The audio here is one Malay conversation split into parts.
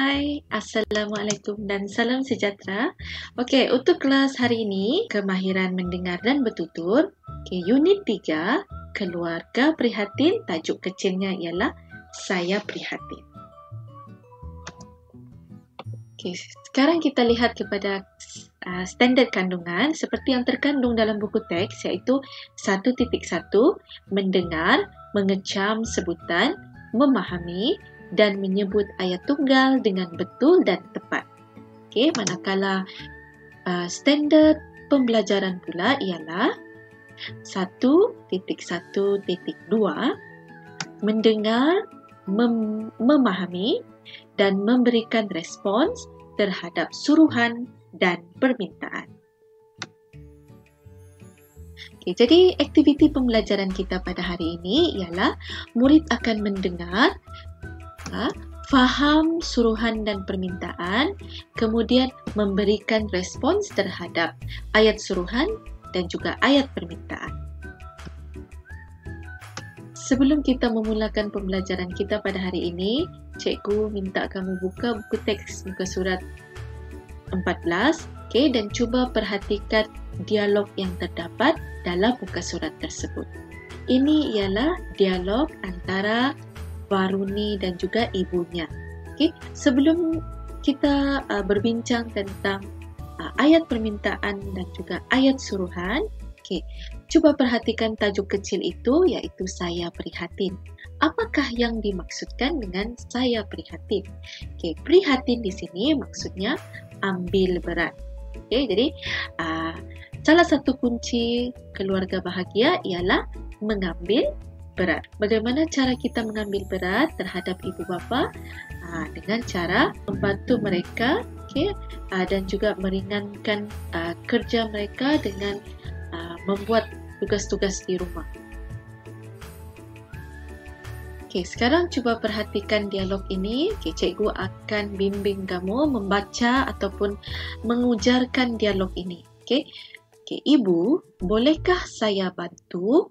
Hai, Assalamualaikum dan salam sejahtera. Okey, untuk kelas hari ini, kemahiran mendengar dan bertutur. Okey, unit 3, keluarga prihatin, tajuk kecilnya ialah Saya Prihatin. Okey, sekarang kita lihat kepada standard kandungan seperti yang terkandung dalam buku teks, iaitu 1.1, mendengar, mengecam sebutan, memahami dan menyebut ayat tunggal dengan betul dan tepat. Okey, manakala standard pembelajaran pula ialah 1.1.2, mendengar, memahami dan memberikan respons terhadap suruhan dan permintaan. Okay, jadi aktiviti pembelajaran kita pada hari ini ialah murid akan mendengar, faham suruhan dan permintaan, kemudian memberikan respons terhadap ayat suruhan dan juga ayat permintaan. Sebelum kita memulakan pembelajaran kita pada hari ini, cikgu minta kamu buka buku teks muka surat 14, okay, dan cuba perhatikan dialog yang terdapat dalam muka surat tersebut. Ini ialah dialog antara Varuni dan juga ibunya. Okay. Sebelum kita berbincang tentang ayat permintaan dan juga ayat suruhan, okay, cuba perhatikan tajuk kecil itu, iaitu Saya Prihatin. Apakah yang dimaksudkan dengan saya prihatin? Okay, prihatin di sini maksudnya ambil berat. Okay, jadi salah satu kunci keluarga bahagia ialah mengambil berat. Bagaimana cara kita mengambil berat terhadap ibu bapa? Dengan cara membantu mereka, okay, dan juga meringankan kerja mereka dengan membuat tugas-tugas di rumah. Okay, sekarang cuba perhatikan dialog ini. Okay, cikgu akan bimbing kamu membaca ataupun mengujarkan dialog ini. Okay, Ibu, bolehkah saya bantu?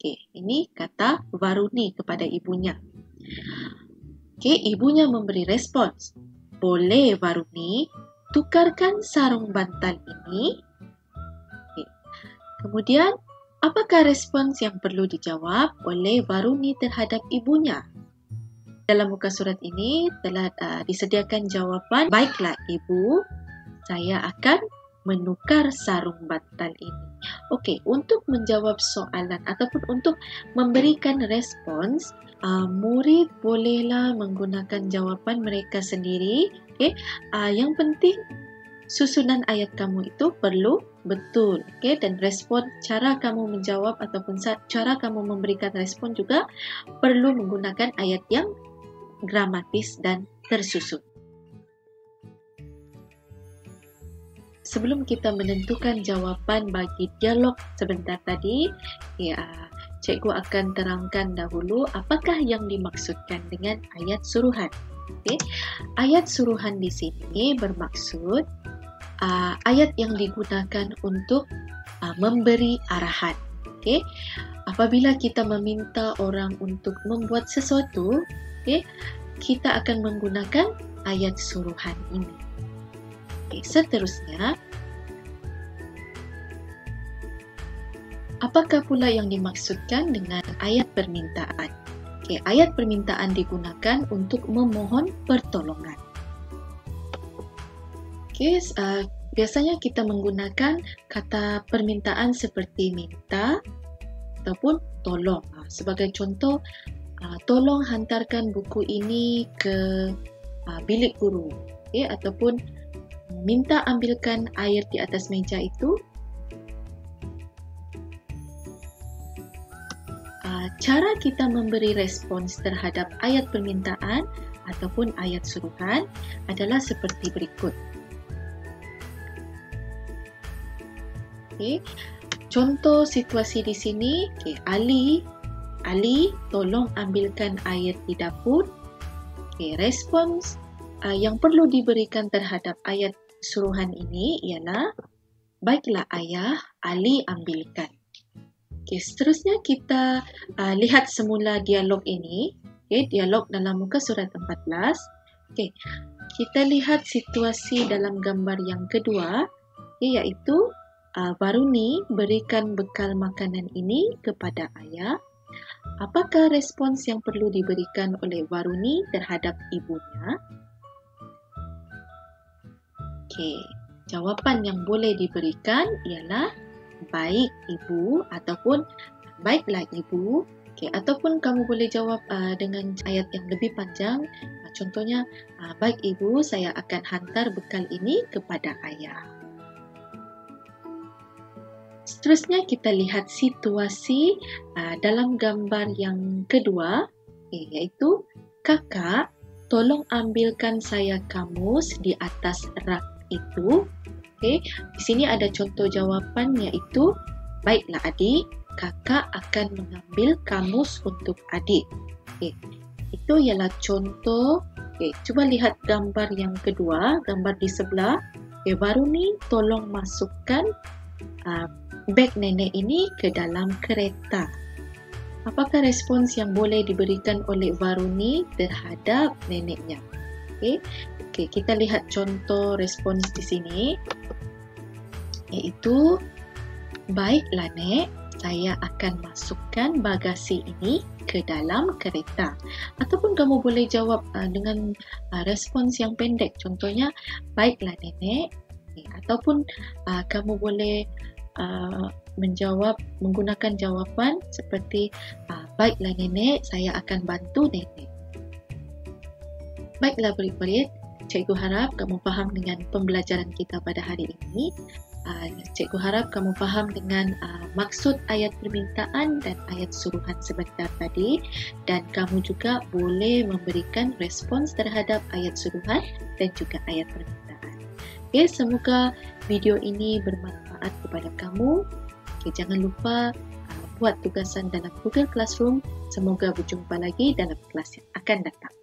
Okay, ini kata Varuni kepada ibunya. Okay, ibunya memberi respons. Boleh Varuni, tukarkan sarung bantal ini. Okay. Kemudian, apakah respons yang perlu dijawab oleh Varuni terhadap ibunya? Dalam muka surat ini telah disediakan jawapan, baiklah ibu, saya akan menukar sarung bantal ini. Okey, untuk menjawab soalan ataupun untuk memberikan respons, murid bolehlah menggunakan jawapan mereka sendiri. Okay. Yang penting susunan ayat kamu itu perlu betul. Okay. Dan respon, cara kamu menjawab ataupun cara kamu memberikan respon juga perlu menggunakan ayat yang gramatis dan tersusun. Sebelum kita menentukan jawapan bagi dialog sebentar tadi, cikgu akan terangkan dahulu apakah yang dimaksudkan dengan ayat suruhan. Okay. Ayat suruhan di sini bermaksud ayat yang digunakan untuk memberi arahan. Okay. Apabila kita meminta orang untuk membuat sesuatu, okay, kita akan menggunakan ayat suruhan ini. Okay, seterusnya, apakah pula yang dimaksudkan dengan ayat permintaan? Okay, ayat permintaan digunakan untuk memohon pertolongan. Okay, biasanya kita menggunakan kata permintaan seperti minta ataupun tolong. Sebagai contoh, tolong hantarkan buku ini ke bilik guru, okay, ataupun minta ambilkan air di atas meja itu. Cara kita memberi respons terhadap ayat permintaan ataupun ayat suruhan adalah seperti berikut. Okay. Contoh situasi di sini, okay, Ali, tolong ambilkan air di dapur. Okay, respons yang perlu diberikan terhadap ayat suruhan ini ialah, baiklah ayah, Ali ambilkan. Okay, seterusnya kita lihat semula dialog ini. Okay, dialog dalam muka surat 14. Okay, kita lihat situasi dalam gambar yang kedua, iaitu Varuni berikan bekal makanan ini kepada ayah. Apakah respons yang perlu diberikan oleh Varuni terhadap ibunya? Okey, jawapan yang boleh diberikan ialah baik ibu ataupun baiklah ibu. Okey, ataupun kamu boleh jawab dengan ayat yang lebih panjang. Contohnya, baik ibu, saya akan hantar bekal ini kepada ayah. Seterusnya kita lihat situasi dalam gambar yang kedua, iaitu kakak, tolong ambilkan saya kamus di atas rak itu. Okey, di sini ada contoh jawapan iaitu, baiklah adik, kakak akan mengambil kamus untuk adik. Okey, itu ialah contoh. Okey, cuba lihat gambar yang kedua, gambar di sebelah. Okey, Varuni tolong masukkan beg nenek ini ke dalam kereta. Apakah respons yang boleh diberikan oleh Varuni terhadap neneknya? Okey, kita lihat contoh respons di sini, iaitu, baiklah nek, saya akan masukkan bagasi ini ke dalam kereta. Ataupun kamu boleh jawab dengan respons yang pendek. Contohnya, baiklah nenek. Ataupun kamu boleh menjawab menggunakan jawapan seperti, baiklah nenek, saya akan bantu nenek. Baiklah murid-murid, cikgu harap kamu faham dengan pembelajaran kita pada hari ini. Cikgu harap kamu faham dengan maksud ayat permintaan dan ayat suruhan sebentar tadi, dan kamu juga boleh memberikan respons terhadap ayat suruhan dan juga ayat permintaan. Okay, semoga video ini bermanfaat kepada kamu. Okay, jangan lupa buat tugasan dalam Google Classroom. Semoga berjumpa lagi dalam kelas yang akan datang.